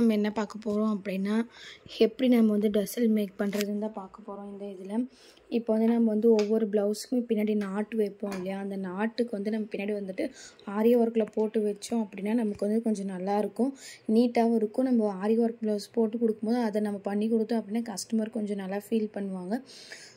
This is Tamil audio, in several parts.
நம்ம என்ன பார்க்க போகிறோம் அப்படின்னா, எப்படி நம்ம வந்து டசல் மேக் பண்ணுறதுன்னு தான் பார்க்க போகிறோம் இந்த இதில். இப்போ வந்து நம்ம வந்து ஒவ்வொரு ப்ளவுஸுக்குமே பின்னாடி நாட்டு வைப்போம் இல்லையா, அந்த நாட்டுக்கு வந்து நம்ம பின்னாடி வந்துட்டு ஆரி ஒர்க்கில் போட்டு வச்சோம் அப்படின்னா நமக்கு வந்து கொஞ்சம் நல்லாயிருக்கும், நீட்டாகவும் இருக்கும். நம்ம ஆரி ஒர்க் ப்ளவுஸ் போட்டு கொடுக்கும்போது அதை நம்ம பண்ணி கொடுத்தோம் அப்படின்னா கஸ்டமர் கொஞ்சம் நல்லா ஃபீல் பண்ணுவாங்க.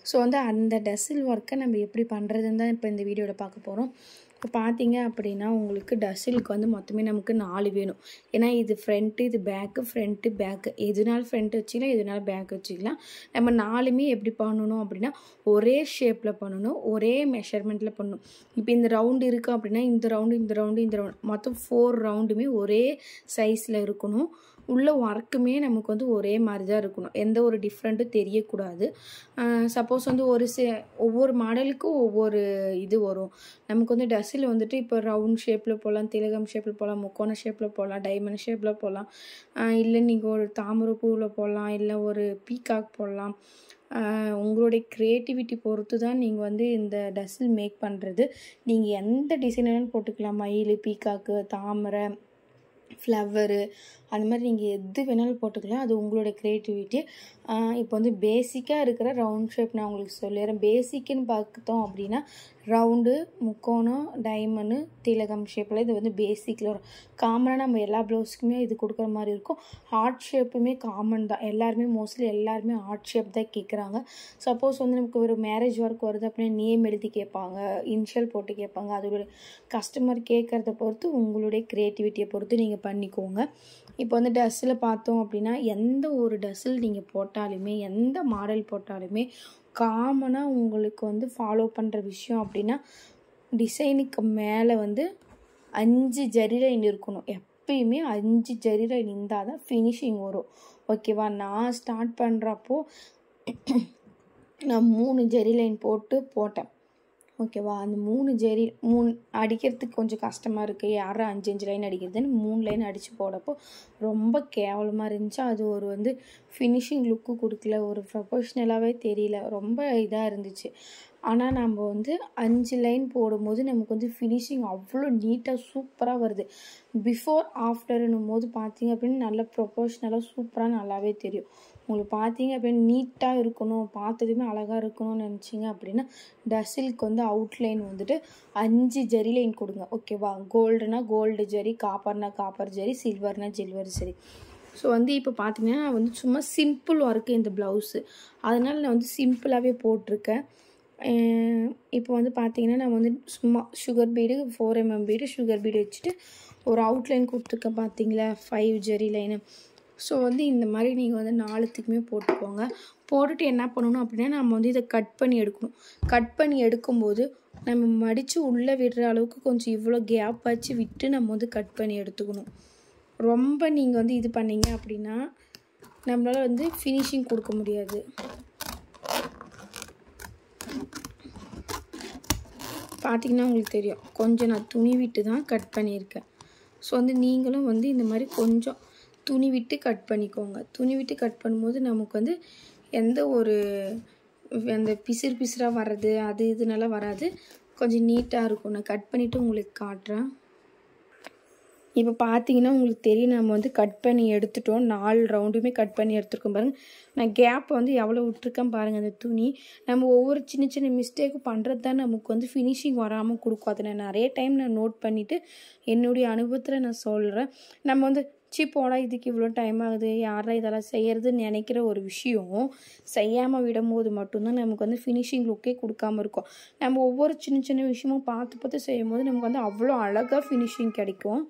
ஸோ வந்து அந்த டசில் ஒர்க்கை நம்ம எப்படி பண்ணுறதுன்னு தான் இப்போ இந்த வீடியோவில் பார்க்க போகிறோம். இப்போ பார்த்தீங்க அப்படின்னா உங்களுக்கு டசிலுக்கு வந்து மொத்தமே நமக்கு 4 வேணும். ஏன்னா இது ஃப்ரண்ட்டு, இது பேக்கு, ஃப்ரண்ட்டு பேக்கு, எதுனாலும் ஃப்ரண்ட் வச்சுக்கலாம், எதுனாலும் பேக் வச்சுக்கலாம். நம்ம 4மே எப்படி பண்ணணும் அப்படின்னா ஒரே ஷேப்பில் பண்ணணும், ஒரே மெஷர்மெண்ட்டில் பண்ணணும். இப்போ இந்த ரவுண்டு இருக்குது அப்படின்னா இந்த ரவுண்டு மொத்தம் 4 ரவுண்டுமே ஒரே சைஸில் இருக்கணும். உள்ள ஒர்க்குமே நமக்கு வந்து ஒரே மாதிரி தான் இருக்கணும், எந்த ஒரு டிஃப்ரெண்ட்டும் தெரியக்கூடாது. சப்போஸ் வந்து ஒவ்வொரு மாடலுக்கும் ஒவ்வொரு இது வரும். நமக்கு வந்து டசில் வந்துட்டு இப்போ ரவுண்ட் ஷேப்பில் போகலாம், திலகம் ஷேப்பில் போகலாம், முக்கோண ஷேப்பில் போகலாம், டைமண்ட் ஷேப்பில் போகலாம், இல்லை நீங்கள் ஒரு தாமரை பூவில் போடலாம், இல்லை ஒரு பீகாக் போடலாம். உங்களுடைய க்ரியேட்டிவிட்டி பொறுத்து தான் நீங்கள் வந்து இந்த டசில் மேக் பண்ணுறது. நீங்கள் எந்த டிசைனாலும் போட்டுக்கலாம், மயில், பீகாக்கு, தாமரை, ஃப்ளவரு, அந்த மாதிரி நீங்கள் எது வேணாலும் போட்டுக்கலாம், அது உங்களோட க்ரியேட்டிவிட்டி. இப்போ வந்து பேசிக்காக இருக்கிற ரவுண்ட் ஷேப் நான் உங்களுக்கு சொல்லிடுறேன். பேசிக்குன்னு பார்த்தோம் அப்படின்னா ரவுண்டு, முக்கோணம், டைமண்டு, திலகம் ஷேப்பில் இது வந்து பேசிக்கில் வரும். காமனாக நம்ம எல்லா ப்ளவுஸுக்குமே இது கொடுக்குற மாதிரி இருக்கும். ஹார்ட் ஷேப்புமே காமன் தான், மோஸ்ட்லி எல்லாருமே ஹார்ட் ஷேப் தான் கேட்குறாங்க. சப்போஸ் வந்து நமக்கு ஒரு மேரேஜ் ஒர்க் வருது அப்படின்னா நேம் எழுதி கேட்பாங்க, இனிஷியல் போட்டு கேட்பாங்க. அதோட கஸ்டமர் கேட்குறத பொறுத்து உங்களுடைய க்ரியேட்டிவிட்டியை பொறுத்து நீங்கள் பண்ணிக்கோங்க. இப்போ வந்து டஸ்ஸில் பார்த்தோம் அப்படின்னா எந்த ஒரு டஸ்ஸில் நீங்கள் போட்டாலுமே, எந்த மாடல் போட்டாலுமே காமனாக உங்களுக்கு வந்து ஃபாலோ பண்ணுற விஷயம் அப்படின்னா டிசைனுக்கு மேலே வந்து 5 ஜரி லைன் இருக்கணும். எப்பயுமே 5 ஜரி லைன் இருந்தால் தான் ஃபினிஷிங் வரும். ஓகேவா? நான் ஸ்டார்ட் பண்ணுறப்போ நான் 3 ஜரி லைன் போட்டேன். ஓகேவா? அந்த 3 அடிக்கிறதுக்கு கொஞ்சம் கஷ்டமாக இருக்குது, யாரும் 5 லைன் அடிக்கிறதுன்னு 3 லைன் அடித்து போடப்போ ரொம்ப கேவலமாக இருந்துச்சு. அது ஒரு வந்து ஃபினிஷிங் லுக்கு கொடுக்கல, ஒரு ப்ரொஃபஷ்னலாகவே தெரியல, ரொம்ப இதாக இருந்துச்சு. ஆனால் நம்ம வந்து 5 லைன் போடும்போது நமக்கு வந்து ஃபினிஷிங் அவ்வளோ நீட்டாக சூப்பராக வருது. பிஃபோர் ஆஃப்டர்னும் போது பார்த்தீங்க அப்படின்னு நல்ல ப்ரொஃபஷ்னலாக சூப்பராக நல்லாவே தெரியும். உங்களுக்கு பார்த்தீங்க அப்படின்னு நீட்டாக இருக்கணும், பார்த்ததுமே அழகாக இருக்கணும்னு நினச்சிங்க அப்படின்னா டசிலுக்கு வந்து அவுட்லைன் வந்துட்டு 5 ஜரி லைன் கொடுங்க. ஓகேவா? கோல்டுனா கோல்டு ஜரி, காப்பர்னா காப்பர் ஜரி, சில்வர்னா சில்வர் ஜரி. ஸோ வந்து இப்போ பார்த்தீங்கன்னா நான் வந்து சும்மா சிம்பிள் ஒர்க்கு இந்த ப்ளவுஸு, அதனால் நான் வந்து சிம்பிளாகவே போட்டிருக்கேன். இப்போ வந்து பார்த்தீங்கன்னா நான் வந்து சும்மா sugar bead, 4 mm bead, sugar bead வச்சுட்டு ஒரு அவுட்லைன் கொடுத்துருக்கேன் பார்த்தீங்களா, 5 ஜரி லைனு. ஸோ வந்து இந்த மாதிரி நீங்கள் வந்து 4த்துக்குமே போட்டுக்கோங்க. போட்டுட்டு என்ன பண்ணணும் அப்படின்னா நம்ம வந்து இதை கட் பண்ணி எடுக்கணும். கட் பண்ணி எடுக்கும்போது நம்ம மடித்து உள்ளே விடுற அளவுக்கு கொஞ்சம் இவ்வளோ கேப் வச்சு விட்டு நம்ம வந்து கட் பண்ணி எடுத்துக்கணும். ரொம்ப நீங்கள் வந்து இது பண்ணீங்க அப்படின்னா நம்மளால் வந்து ஃபினிஷிங் கொடுக்க முடியாது. பார்த்திங்கன்னா உங்களுக்கு தெரியும், கொஞ்சம் நான் துணி விட்டு தான் கட் பண்ணியிருக்கேன். ஸோ வந்து நீங்களும் வந்து இந்த மாதிரி கொஞ்சம் துணி விட்டு கட் பண்ணிக்கோங்க. துணி விட்டு கட் பண்ணும்போது நமக்கு வந்து எந்த ஒரு அந்த பிசுறாக வர்றது அது இதனால வராது, கொஞ்சம் நீட்டாக இருக்கும். நான் கட் பண்ணிவிட்டு உங்களுக்கு காட்டுறேன். இப்போ பார்த்தீங்கன்னா உங்களுக்கு தெரியும், நம்ம வந்து கட் பண்ணி எடுத்துட்டோம். 4 ரவுண்டுமே கட் பண்ணி எடுத்துருக்கோம் பாருங்கள். நான் கேப் வந்து எவ்வளோ விட்டுருக்கேன் பாருங்கள். அந்த துணி நம்ம ஒவ்வொரு சின்ன மிஸ்டேக்கு பண்ணுறது தான் நமக்கு வந்து ஃபினிஷிங் வராமல் கொடுக்கும். அதை நான் நிறைய டைம் நோட் பண்ணிவிட்டு என்னுடைய அனுபவத்தில் நான் சொல்கிறேன். நம்ம வந்து போடா இதுக்கு இவ்வளோ டைம் ஆகுது, யாரா இதெல்லாம் செய்கிறதுன்னு நினைக்கிற ஒரு விஷயம் செய்யாமல் விடும்போது மட்டும்தான் நமக்கு வந்து ஃபினிஷிங் லுக்கே கொடுக்காமல் இருக்கும். நம்ம ஒவ்வொரு சின்ன விஷயமும் பார்த்து செய்யும்போது நமக்கு வந்து அவ்வளோ அழகாக ஃபினிஷிங் கிடைக்கும்.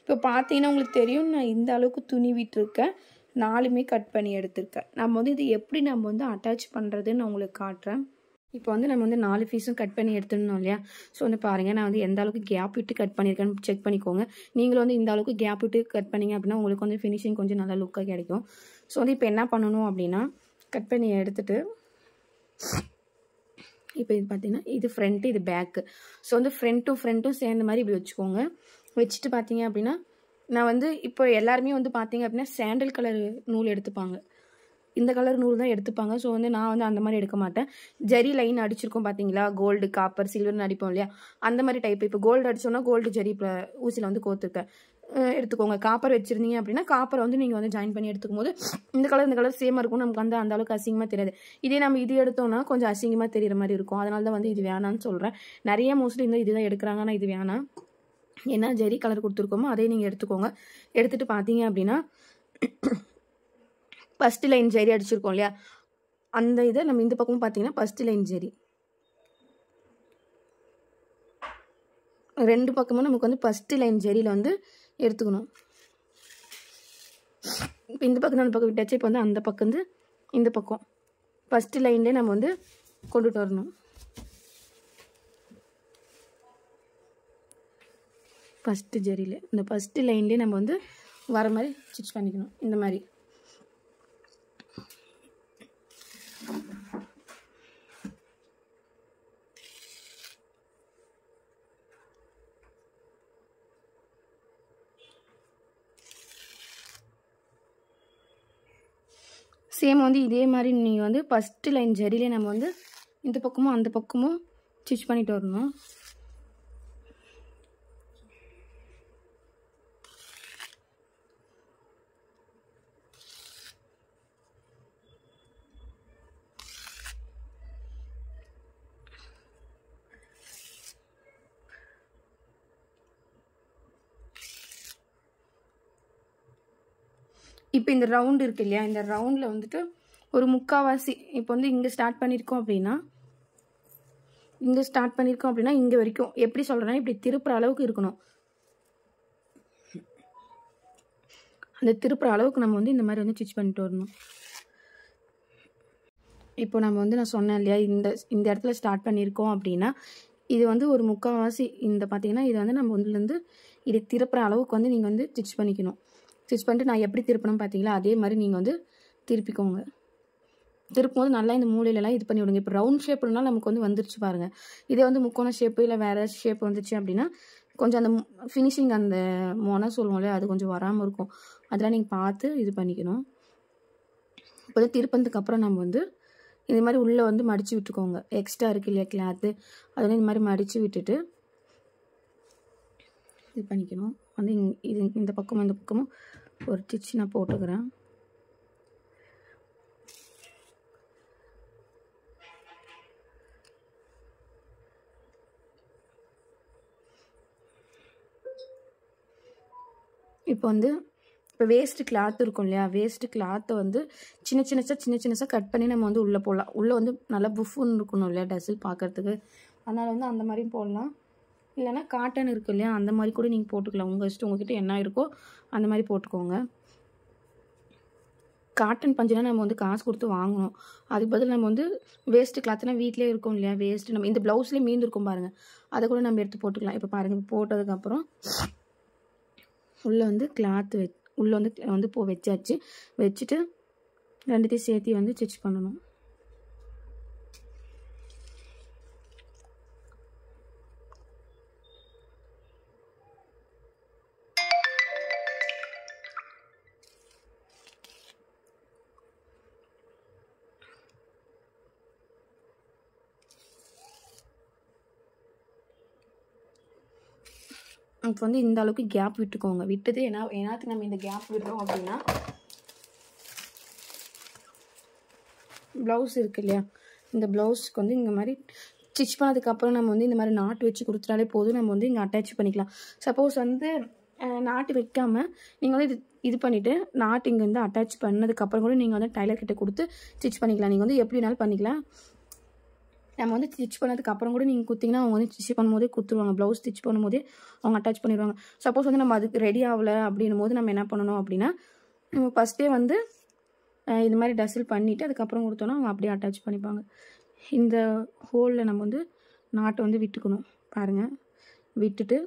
இப்போ பார்த்தீங்கன்னா உங்களுக்கு தெரியும், நான் இந்த அளவுக்கு துணி விட்டுருக்கேன், 4மே கட் பண்ணி எடுத்திருக்கேன். நம்ம வந்து இது எப்படி நம்ம வந்து அட்டாச் பண்ணுறதுன்னு நான் உங்களுக்கு காட்டுறேன். இப்போ வந்து நம்ம வந்து 4 பீஸும் கட் பண்ணி எடுத்துடணும் இல்லையா? ஸோ வந்து பாருங்கள், நான் வந்து எந்த அளவுக்கு கேப் விட்டு கட் பண்ணியிருக்கேன்னு செக் பண்ணிக்கோங்க. நீங்களும் வந்து இந்த அளவுக்கு கேப் விட்டு கட் பண்ணிங்க அப்படின்னா உங்களுக்கு வந்து ஃபினிஷிங் கொஞ்சம் நல்லா லுக்காக கிடைக்கும். ஸோ வந்து இப்போ என்ன பண்ணணும் அப்படின்னா கட் பண்ணி எடுத்துகிட்டு இப்போ இது பார்த்தீங்கன்னா இது ஃப்ரண்ட்டு, இது பேக்கு. ஸோ வந்து ஃப்ரண்ட்டும் சேர்ந்த மாதிரி இப்படி வச்சுக்கோங்க. வச்சுட்டு பார்த்தீங்க அப்படின்னா நான் வந்து இப்போ எல்லாருமே வந்து பார்த்தீங்க அப்படின்னா சாண்டல் கலர் நூல் எடுத்துப்பாங்க, இந்த கலர் நூல் தான் எடுத்துப்பாங்க. ஸோ வந்து நான் வந்து அந்த மாதிரி எடுக்க மாட்டேன். ஜரி லைன் அடிச்சிருக்கோம் பார்த்தீங்களா, கோல்டு, காப்பர், சில்வர்னு அடிப்போம் இல்லையா, அந்த மாதிரி டைப். இப்போ கோல்டு அடித்தோன்னா கோல்டு ஜரி ஊசியில் வந்து கோத்துருக்கேன். எடுத்துக்கோங்க. காப்பர் வச்சுருந்தீங்க அப்படின்னா காப்பரை வந்து நீங்கள் வந்து ஜாயின் பண்ணி எடுத்துக்கும் போது இந்த கலர் சேமாக இருக்கும். நமக்கு வந்து அந்த அளவுக்கு அசிங்கமாக தெரியாது. இதே நம்ம இது எடுத்தோம்னா கொஞ்சம் அசிங்கமாக தெரிகிற மாதிரி இருக்கும். அதனால தான் வந்து இது வேணான்னு சொல்கிறேன். நிறைய மோஸ்ட்லி இந்த இதுதான் எடுக்கிறாங்க. ஆனால் இது வேணாம். என்ன ஜெரி கலர் கொடுத்துருக்கோமோ அதே நீங்கள் எடுத்துக்கோங்க. எடுத்துகிட்டு பார்த்தீங்க அப்படின்னா ஃபஸ்ட்டு லைன் ஜெரி அடிச்சிருக்கோம் இல்லையா, அந்த இதை நம்ம இந்த பக்கமும் பார்த்தீங்கன்னா ஃபஸ்ட்டு லைன் ஜெரி 2 பக்கமும் நமக்கு வந்து ஃபஸ்ட்டு லைன் ஜெரியில் வந்து எடுத்துக்கணும். இப்போ இந்த பக்கம் அந்த பக்கம் விட்டாச்சு. இப்போ வந்து அந்த பக்கம் வந்து இந்த பக்கம் ஃபஸ்ட்டு லைன்லேயே நம்ம வந்து கொண்டுட்டு வரணும். ஃபஸ்ட்டு ஜெரியில் இந்த ஃபஸ்ட்டு லைன்லேயே நம்ம வந்து வர மாதிரி ஸ்டிச் பண்ணிக்கணும். இந்த மாதிரி சேம் வந்து இதே மாதிரி நீங்கள் வந்து ஃபஸ்ட்டு லைன் ஜெரியிலே நம்ம வந்து இந்த பக்கமும் அந்த பக்கமும் ஸ்டிச் பண்ணிட்டு வரணும். இப்போ இந்த ரவுண்டு இருக்கு இல்லையா, இந்த ரவுண்டில் வந்துட்டு ஒரு முக்கால்வாசி இப்போ வந்து இங்கே ஸ்டார்ட் பண்ணியிருக்கோம் அப்படின்னா இங்கே வரைக்கும் எப்படி சொல்கிறேன்னா இப்படி திருப்புற அளவுக்கு இருக்கணும். அந்த திருப்புற அளவுக்கு நம்ம வந்து இந்த மாதிரி வந்து ஸ்டிச் பண்ணிட்டு வரணும். இப்போ நம்ம வந்து நான் சொன்னேன் இல்லையா, இந்த இடத்துல ஸ்டார்ட் பண்ணியிருக்கோம் அப்படின்னா இது வந்து ஒரு முக்கால்வாசி இந்த பார்த்தீங்கன்னா இது வந்து நம்ம வந்துலேருந்து இது திருப்புற அளவுக்கு வந்து நீங்கள் வந்து ஸ்டிச் பண்ணிக்கணும். ஸ்டிச் பண்ணிட்டு நான் எப்படி திருப்பணும் பார்த்தீங்களா, அதே மாதிரி நீங்கள் வந்து திருப்பிக்கோங்க. திருப்பும் போது நல்லா இந்த மூலையிலலாம் இது பண்ணி விடுங்க. இப்போ ரவுண்ட் ஷேப்னால நமக்கு வந்து வந்துருச்சு பாருங்கள். இதே வந்து முக்கோண ஷேப்பு இல்லை வேறு ஷேப் வந்துச்சு அப்படின்னா கொஞ்சம் அந்த ஃபினிஷிங் அந்த மொனை சொல்லுவோம் இல்லையா, அது கொஞ்சம் வராமல் இருக்கும். அதெல்லாம் நீங்கள் பார்த்து இது பண்ணிக்கணும். இப்போ வந்து திருப்பதுக்கப்புறம் நம்ம வந்து இந்த மாதிரி உள்ளே வந்து மடித்து விட்டுக்கோங்க. எக்ஸ்ட்ரா இருக்குது இல்லையா கிளாத்து, அது வந்து இந்த மாதிரி மடித்து விட்டுட்டு இது பண்ணிக்கணும். வந்து இது இந்த பக்கமும் ஒரு ஸ்டிச் நான் போட்டுக்கிறேன். இப்போ வந்து வேஸ்ட்டு கிளாத் இருக்கும் இல்லையா, வேஸ்ட்டு கிளாத்தை வந்து சின்ன சின்னசாக கட் பண்ணி நம்ம வந்து உள்ளே போடலாம். உள்ளே வந்து நல்லா புஃப்னு இருக்கணும் இல்லையா டசில் பார்க்குறதுக்கு, அதனால் வந்து அந்த மாதிரியும் போடலாம். இல்லைனா காட்டன் இருக்குது இல்லையா, அந்த மாதிரி கூட நீங்கள் போட்டுக்கலாம். உங்கள் இஷ்டம், உங்கள்கிட்ட என்ன இருக்கோ அந்த மாதிரி போட்டுக்கோங்க. காட்டன் பஞ்சுனா நம்ம வந்து காசு கொடுத்து வாங்கணும். அதுக்கு பதில் நம்ம வந்து வேஸ்ட்டு கிளாத்னா வீட்டிலே இருக்கும் இல்லையா, வேஸ்ட்டு நம்ம இந்த ப்ளவுஸ்லேயே மீந்து இருக்கும் பாருங்கள், அதை கூட நம்ம எடுத்து போட்டுக்கலாம். இப்போ பாருங்கள், போட்டதுக்கப்புறம் உள்ளே வந்து கிளாத்து உள்ளே வந்து வச்சாச்சு. வச்சுட்டு ரெண்டுத்தையும் சேர்த்து வந்து ஸ்டிச் பண்ணணும். இப்போ வந்து இந்த அளவுக்கு கேப் விட்டுக்கோங்க. விட்டது ஏன்னாத்துக்கு நம்ம இந்த கேப் விடுறோம் அப்படின்னா ப்ளவுஸ் இருக்கு இல்லையா, இந்த ப்ளவுஸ்க்கு வந்து இந்த மாதிரி ஸ்டிச் பண்ணதுக்கப்புறம் நம்ம வந்து இந்த மாதிரி நாட்டு வச்சு கொடுத்துட்டாலே போதும். நம்ம வந்து இங்கே அட்டாச் பண்ணிக்கலாம். சப்போஸ் வந்து நாட்டு வைக்காமல் நீங்கள் வந்து இது பண்ணிவிட்டு நாட்டு இங்கே வந்து அட்டாச் பண்ணதுக்கப்புறம் கூட நீங்கள் வந்து டைலர்கிட்ட கொடுத்து ஸ்டிச் பண்ணிக்கலாம். நீங்கள் வந்து எப்படி வேணாலும் பண்ணிக்கலாம். நம்ம வந்து ஸ்டிச் பண்ணதுக்கப்புறம் கூட நீங்கள் குத்திங்கன்னா அவங்க வந்து ஸ்டிச் பண்ணும்போதே குத்துருவாங்க. ப்ளவுஸ் ஸ்டிச் பண்ணும்போதே அவங்க அட்டாச் பண்ணிடுவாங்க. சப்போஸ் வந்து நம்ம அதுக்கு ரெடி ஆகலை அப்படின்னும் போது நம்ம என்ன பண்ணணும் அப்படின்னா, நம்ம ஃபஸ்ட்டே வந்து இது மாதிரி டசில் பண்ணிவிட்டு அதுக்கப்புறம் கொடுத்தோன்னா அவங்க அப்படியே அட்டாச் பண்ணிப்பாங்க. இந்த ஹோலில் நம்ம வந்து நாட்டை வந்து விட்டுக்கணும் பாருங்கள். விட்டுட்டு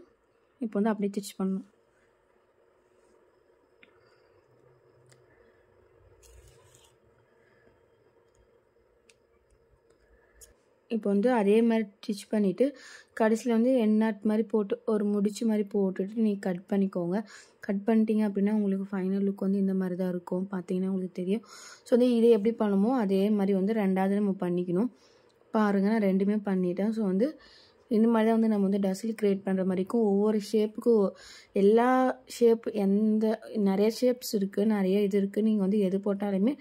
இப்போ வந்து அப்படியே ஸ்டிச் பண்ணணும். இப்போ வந்து அதே மாதிரி ஸ்டிச் பண்ணிவிட்டு கடைசியில் வந்து எண்ணாட் மாதிரி போட்டு ஒரு முடிச்சு மாதிரி போட்டுட்டு நீங்கள் கட் பண்ணிக்கோங்க. கட் பண்ணிட்டீங்க அப்படின்னா உங்களுக்கு ஃபைனல் லுக் வந்து இந்த மாதிரி தான் இருக்கும். பார்த்தீங்கன்னா உங்களுக்கு தெரியும். ஸோ வந்து இதை எப்படி பண்ணுமோ அதே மாதிரி வந்து ரெண்டாவது நம்ம பண்ணிக்கணும். பாருங்கள், நான் ரெண்டுமே பண்ணிட்டேன். ஸோ வந்து இந்த மாதிரி தான் வந்து நம்ம வந்து டசில் க்ரியேட் பண்ணுற மாதிரி இருக்கும். ஒவ்வொரு ஷேப்புக்கும் எல்லா ஷேப் நிறைய ஷேப்ஸ் இருக்குது, நிறைய இது இருக்குது. நீங்கள் வந்து எது போட்டாலுமே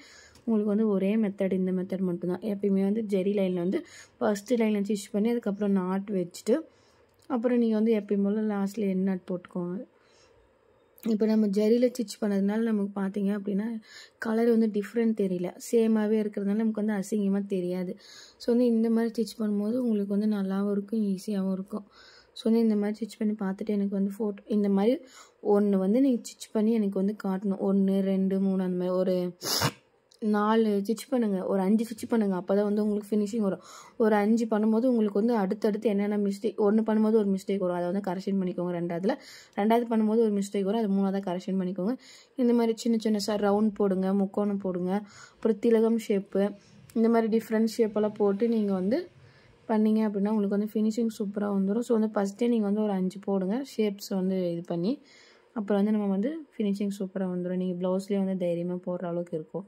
உங்களுக்கு வந்து ஒரே மெத்தட், இந்த மெத்தட் மட்டும்தான். எப்பயுமே வந்து ஜெரி லைனில் வந்து ஃபஸ்ட்டு லைனில் ஸ்டிச் பண்ணி அதுக்கப்புறம் நாட் வச்சுட்டு அப்புறம் நீங்கள் வந்து எப்பயும் போல் லாஸ்ட்டில் எண்ட் நாட் போட்டுக்கோங்க. இப்போ நம்ம ஜரியில் ஸ்டிச் பண்ணதுனால நமக்கு பார்த்தீங்க அப்படின்னா கலர் வந்து டிஃப்ரெண்ட் தெரியல, சேமாகவே இருக்கிறதுனால நமக்கு வந்து அசிங்கமாக தெரியாது. ஸோ வந்து இந்த மாதிரி ஸ்டிச் பண்ணும்போது உங்களுக்கு வந்து நல்லாவும் இருக்கும், ஈஸியாகவும் இருக்கும். ஸோ வந்து இந்த மாதிரி ஸ்டிச் பண்ணி பார்த்துட்டு எனக்கு வந்து இந்த மாதிரி ஒன்று வந்து நீங்கள் ஸ்டிச் பண்ணி எனக்கு வந்து காட்டணும். 1 2 3 அந்த மாதிரி ஒரு 4 ஸ்டிச் பண்ணுங்கள், ஒரு 5 ஸ்டிச் பண்ணுங்கள். அப்போ தான் வந்து உங்களுக்கு ஃபினிஷிங் வரும். ஒரு 5 பண்ணும்போது உங்களுக்கு வந்து அடுத்தடுத்து என்னென்ன மிஸ்டேக், 1 பண்ணும்போது ஒரு மிஸ்டேக் வரும், அதை வந்து கரெக்ஷன் பண்ணிக்கோங்க. ரெண்டாவது பண்ணும்போது ஒரு மிஸ்டேக் வரும், அது 3ஆவது கரெக்ஷன் பண்ணிக்கோங்க. இந்த மாதிரி சின்ன சின்ன ரவுண்ட் போடுங்க, முக்கோணம் போடுங்க, அப்புறம் திலகம் ஷேப்பு, இந்த மாதிரி டிஃப்ரெண்ட் ஷேப்பெல்லாம் போட்டு நீங்கள் வந்து பண்ணிங்க அப்படின்னா உங்களுக்கு வந்து ஃபினிஷிங் சூப்பராக வந்துடும். ஸோ வந்து ஃபஸ்ட்டே நீங்கள் வந்து ஒரு 5 போடுங்க ஷேப்ஸ் வந்து இது பண்ணி, அப்புறம் வந்து நம்ம வந்து ஃபினிஷிங் சூப்பராக வந்துடும். நீங்கள் ப்ளவுஸ்லேயே வந்து தைரியமாக போடுற அளவுக்கு இருக்கும்.